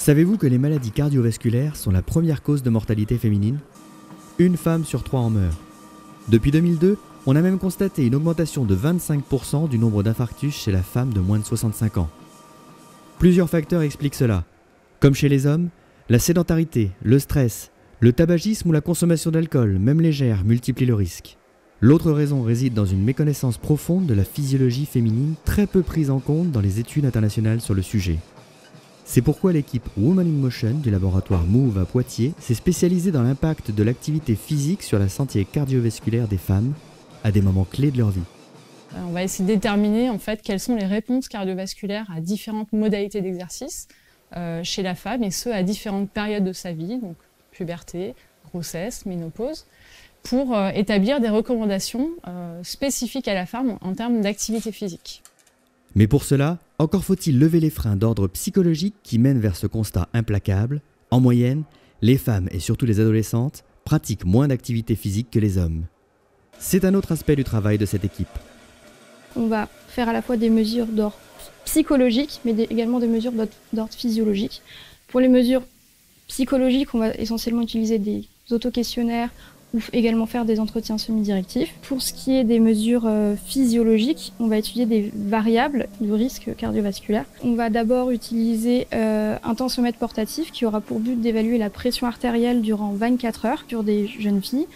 Savez-vous que les maladies cardiovasculaires sont la première cause de mortalité féminine? Une femme sur 3 en meurt. Depuis 2002, on a même constaté une augmentation de 25% du nombre d'infarctus chez la femme de moins de 65 ans. Plusieurs facteurs expliquent cela. Comme chez les hommes, la sédentarité, le stress, le tabagisme ou la consommation d'alcool, même légère, multiplient le risque. L'autre raison réside dans une méconnaissance profonde de la physiologie féminine très peu prise en compte dans les études internationales sur le sujet. C'est pourquoi l'équipe Women in Motion du laboratoire Move à Poitiers s'est spécialisée dans l'impact de l'activité physique sur la santé cardiovasculaire des femmes à des moments clés de leur vie. On va essayer de déterminer en fait quelles sont les réponses cardiovasculaires à différentes modalités d'exercice chez la femme, et ce à différentes périodes de sa vie, donc puberté, grossesse, ménopause, pour établir des recommandations spécifiques à la femme en termes d'activité physique. Mais pour cela, encore faut-il lever les freins d'ordre psychologique qui mènent vers ce constat implacable. En moyenne, les femmes et surtout les adolescentes pratiquent moins d'activité physique que les hommes. C'est un autre aspect du travail de cette équipe. On va faire à la fois des mesures d'ordre psychologique, mais également des mesures d'ordre physiologique. Pour les mesures psychologiques, on va essentiellement utiliser des autoquestionnaires ou également faire des entretiens semi-directifs. Pour ce qui est des mesures physiologiques, on va étudier des variables de risque cardiovasculaire. On va d'abord utiliser un tensiomètre portatif qui aura pour but d'évaluer la pression artérielle durant 24 heures sur des jeunes filles.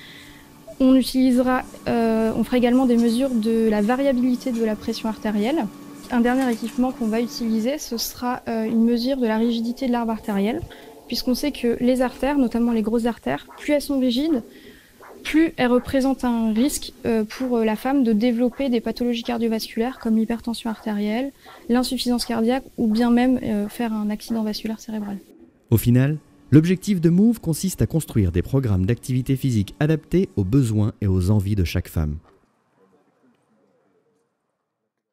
On fera également des mesures de la variabilité de la pression artérielle. Un dernier équipement qu'on va utiliser, ce sera une mesure de la rigidité de l'arbre artériel, puisqu'on sait que les artères, notamment les grosses artères, plus elles sont rigides, plus elles représentent un risque pour la femme de développer des pathologies cardiovasculaires comme l'hypertension artérielle, l'insuffisance cardiaque ou bien même faire un accident vasculaire cérébral. Au final, l'objectif de Move consiste à construire des programmes d'activité physique adaptés aux besoins et aux envies de chaque femme.